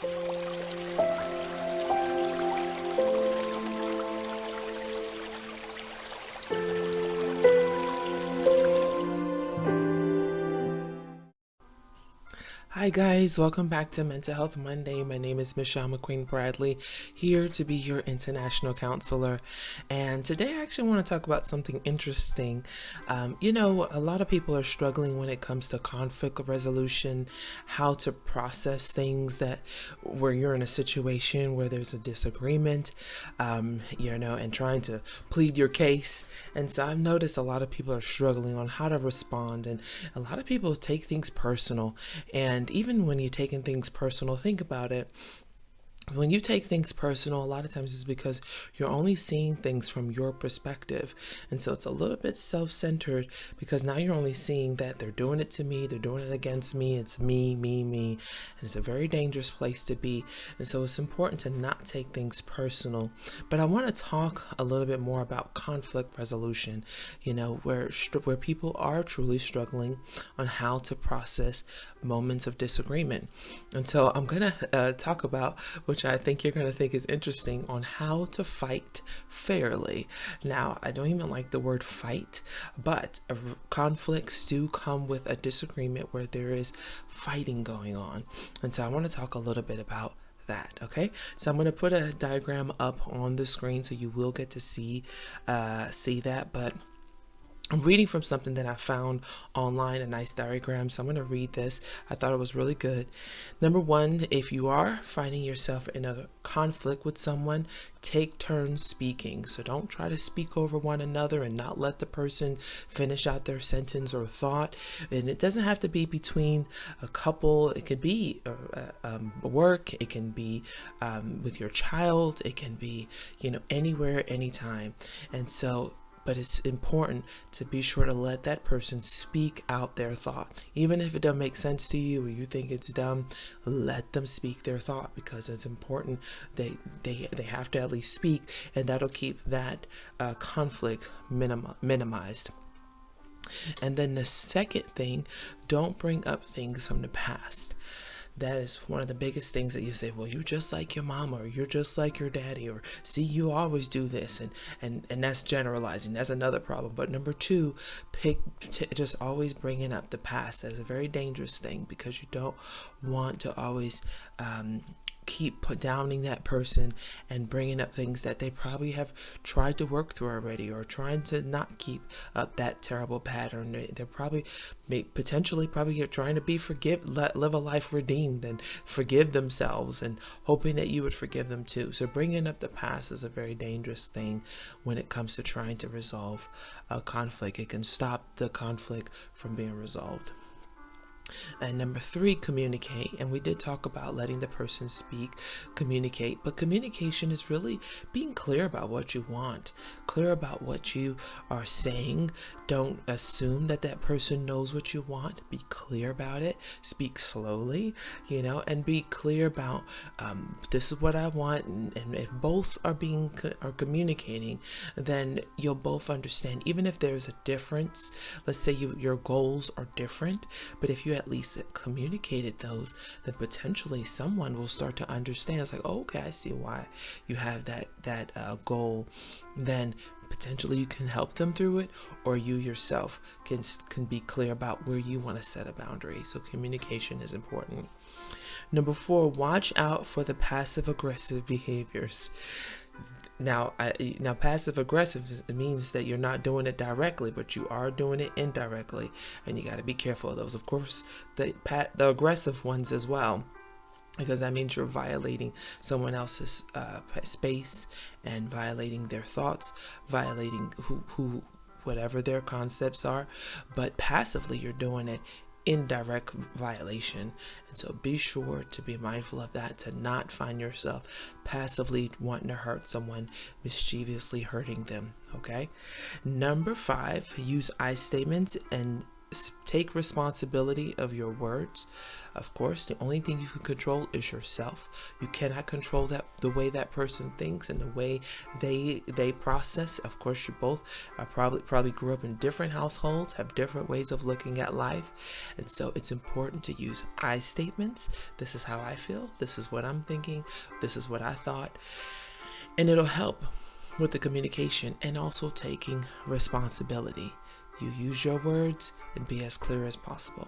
Hi guys, welcome back to Mental Health Monday. My name is Michelle McQueen Bradley, here to be your international counselor. And today I actually want to talk about something interesting. A lot of people are struggling when it comes to conflict resolution, how to process things that where you're in a situation where there's a disagreement, and trying to plead your case. And so I've noticed a lot of people are struggling on how to respond, and a lot of people take things personal. And even when you're taking things personal, think about it. When you take things personal, a lot of times it's because you're only seeing things from your perspective. And so it's a little bit self-centered because now you're only seeing that they're doing it to me, they're doing it against me, it's me. And it's a very dangerous place to be. And so it's important to not take things personal. But I want to talk a little bit more about conflict resolution, where people are truly struggling on how to process moments of disagreement. And so I'm going to talk about, which I think you're going to think is interesting, on how to fight fairly. Now, I don't even like the word fight, but conflicts do come with a disagreement where there is fighting going on. And so I want to talk a little bit about that. Okay, so I'm going to put a diagram up on the screen so you will get to see that, but I'm reading from something that I found online, a nice diagram. So I'm going to read this. I thought it was really good. Number one, if you are finding yourself in a conflict with someone, take turns speaking. So don't try to speak over one another and not let the person finish out their sentence or thought. And it doesn't have to be between a couple. It could be work. It can be with your child. It can be, anywhere, anytime. And so, but it's important to be sure to let that person speak out their thought. Even if it doesn't make sense to you or you think it's dumb, let them speak their thought, because it's important. They have to at least speak, and that'll keep that conflict minimized. And then the second thing, don't bring up things from the past. That is one of the biggest things that you say, well, you're just like your mama, or you're just like your daddy, or see, you always do this. And that's generalizing. That's another problem. But number two, just always bringing up the past. That's a very dangerous thing, because you don't want to always keep downing that person and bringing up things that they probably have tried to work through already, or trying to not keep up that terrible pattern. They're probably potentially trying to live a life redeemed and forgive themselves, and hoping that you would forgive them too. So bringing up the past is a very dangerous thing when it comes to trying to resolve a conflict. It can stop the conflict from being resolved. And number three, communicate. And we did talk about letting the person speak, communicate. But communication is really being clear about what you want, clear about what you are saying. Don't assume that that person knows what you want. Be clear about it. Speak slowly, and be clear about this is what I want. And if both are communicating, then you'll both understand. Even if there's a difference, let's say your goals are different, but if you at least communicated those, then potentially someone will start to understand. It's like, oh, okay, I see why you have that goal. Then potentially you can help them through it, or you yourself can be clear about where you want to set a boundary. So communication is important. Number four, watch out for the passive aggressive behaviors. Now, passive aggressive means that you're not doing it directly, but you are doing it indirectly, and you got to be careful of those. Of course, the aggressive ones as well, because that means you're violating someone else's space and violating their thoughts, violating who whatever their concepts are. But passively, you're doing it indirect violation. And so be sure to be mindful of that, to not find yourself passively wanting to hurt someone, mischievously hurting them. Okay. Number five, use I statements and take responsibility of your words. Of course, the only thing you can control is yourself. You cannot control that the way that person thinks and the way they process. Of course, you both are probably grew up in different households, have different ways of looking at life, and so it's important to use I statements. This is how I feel. This is what I'm thinking. This is what I thought, and it'll help with the communication and also taking responsibility. You use your words and be as clear as possible.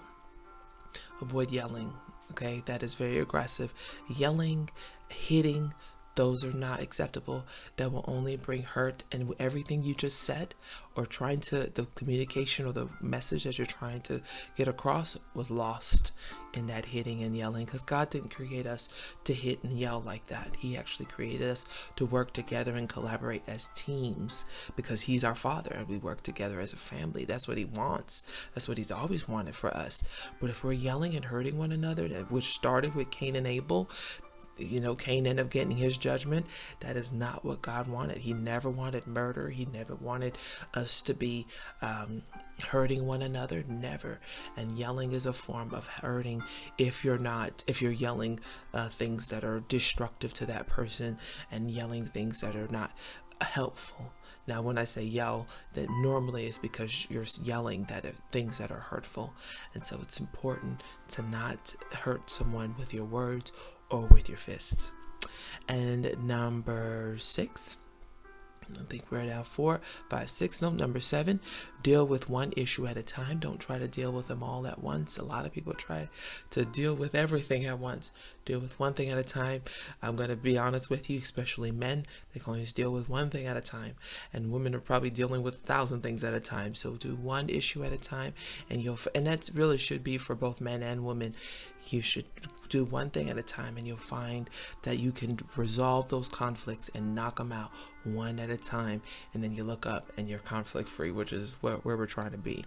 Avoid yelling, okay? That is very aggressive. Yelling, hitting, those are not acceptable. That will only bring hurt, and everything you just said or the communication or the message that you're trying to get across was lost in that hitting and yelling, because God didn't create us to hit and yell like that. He actually created us to work together and collaborate as teams, because He's our Father and we work together as a family. That's what He wants. That's what He's always wanted for us. But if we're yelling and hurting one another, which started with Cain and Abel, Cain ended up getting his judgment. That is not what God wanted. He never wanted murder. He never wanted us to be hurting one another. Never. And yelling is a form of hurting if you're yelling things that are destructive to that person and yelling things that are not helpful. Now, when I say yell, that normally is because you're yelling things that are hurtful. And so it's important to not hurt someone with your words or with your fists. And number 6, I think we're at 4, 5, 6. No, number 7, deal with one issue at a time. Don't try to deal with them all at once. A lot of people try to deal with everything at once. Deal with one thing at a time. I'm going to be honest with you, especially men, they can only deal with one thing at a time. And women are probably dealing with 1,000 things at a time. So do one issue at a time, and that really should be for both men and women. You should do one thing at a time, and you'll find that you can resolve those conflicts and knock them out one at a time. And then you look up and you're conflict free, which is where we're trying to be.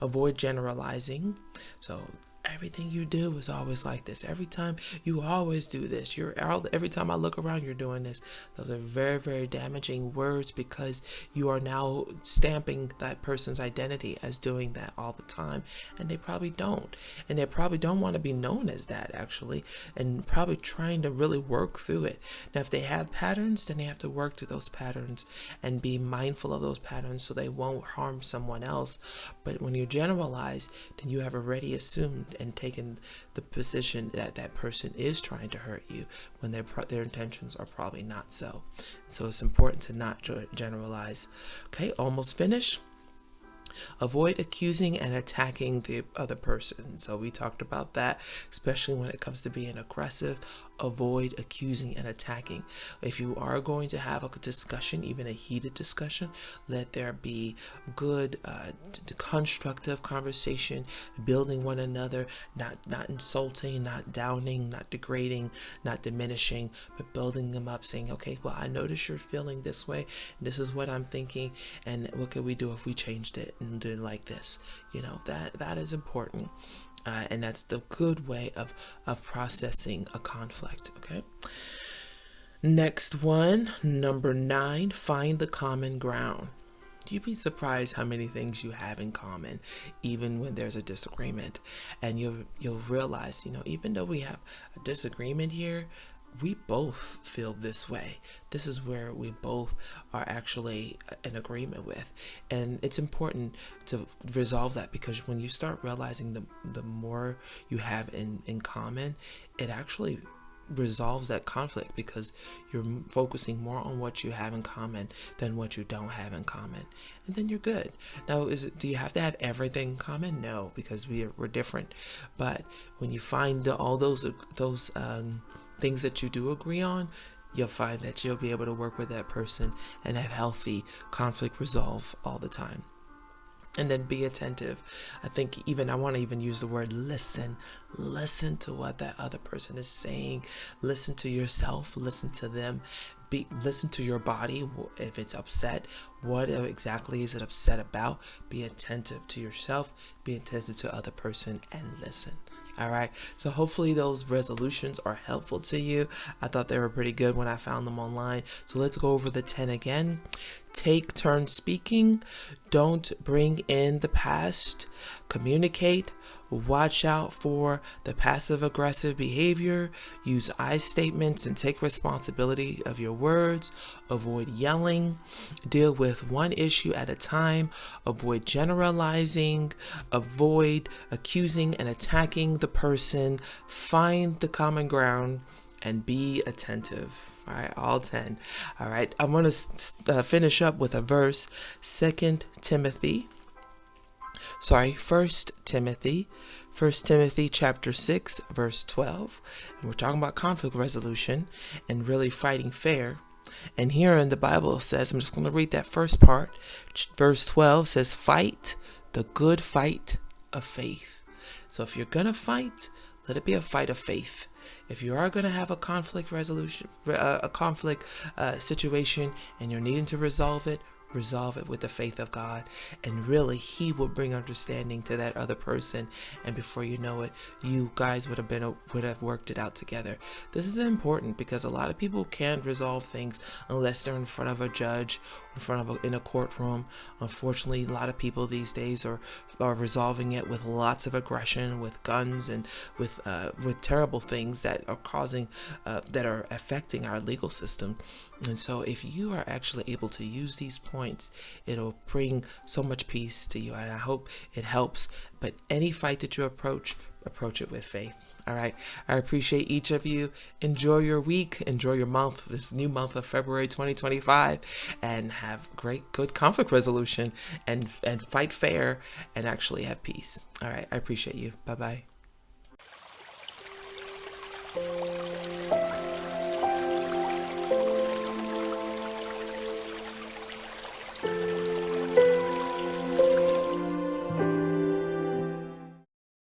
Avoid generalizing. So everything you do is always like this. Every time you always do this. Every time I look around, you're doing this. Those are very, very damaging words, because you are now stamping that person's identity as doing that all the time. And they probably don't. And they probably don't want to be known as that, actually. And probably trying to really work through it. Now, if they have patterns, then they have to work through those patterns and be mindful of those patterns so they won't harm someone else. But when you generalize, then you have already assumed and taken the position that that person is trying to hurt you, when their intentions are probably not so. So it's important to not generalize. Okay, almost finished. Avoid accusing and attacking the other person. So we talked about that, especially when it comes to being aggressive. Avoid accusing and attacking. If you are going to have a discussion, even a heated discussion, let there be good, constructive conversation, building one another, not insulting, not downing, not degrading, not diminishing, but building them up, saying, okay, well, I notice you're feeling this way. This is what I'm thinking, and what can we do if we changed it and did it like this? That is important. And that's the good way of processing a conflict, okay? Next one, number 9, find the common ground. You'd be surprised how many things you have in common, even when there's a disagreement. And you'll realize, even though we have a disagreement here, we both feel this way. This is where we both are actually in agreement with. And it's important to resolve that, because when you start realizing the more you have in common, it actually resolves that conflict, because you're focusing more on what you have in common than what you don't have in common, and then you're good. Now, do you have to have everything in common? No, because we're different. But when you find all those things that you do agree on, you'll find that you'll be able to work with that person and have healthy conflict resolve all the time. And then be attentive. I think I want to even use the word listen. Listen to what that other person is saying. Listen to yourself. Listen to them. Listen to your body. If it's upset, what exactly is it upset about? Be attentive to yourself. Be attentive to other person and listen. All right. So hopefully those resolutions are helpful to you. I thought they were pretty good when I found them online. So let's go over the 10 again. Take turns speaking. Don't bring in the past. Communicate. Watch out for the passive aggressive behavior. Use I statements and take responsibility of your words. Avoid yelling. Deal with one issue at a time. Avoid generalizing. Avoid accusing and attacking the person. Find the common ground and be attentive. All right, all 10. All right, I'm going to finish up with a verse, First Timothy chapter 6, verse 12. And we're talking about conflict resolution and really fighting fair. And here in the Bible it says, I'm just going to read that first part. Verse 12 says, fight the good fight of faith. So if you're going to fight, let it be a fight of faith. If you are going to have a conflict resolution, situation, and you're needing to resolve it with the faith of God, and really He will bring understanding to that other person, and before you know it, you guys would have worked it out together. This is important because a lot of people can't resolve things unless they're in front of a judge, in a courtroom. Unfortunately, a lot of people these days are resolving it with lots of aggression, with guns, and with terrible things that are that are affecting our legal system. And so if you are actually able to use these points, it'll bring so much peace to you, and I hope it helps. But any fight that you approach it with faith. All right. I appreciate each of you. Enjoy your week. Enjoy your month, this new month of February 2025, and have good conflict resolution and fight fair and actually have peace. All right. I appreciate you. Bye-bye.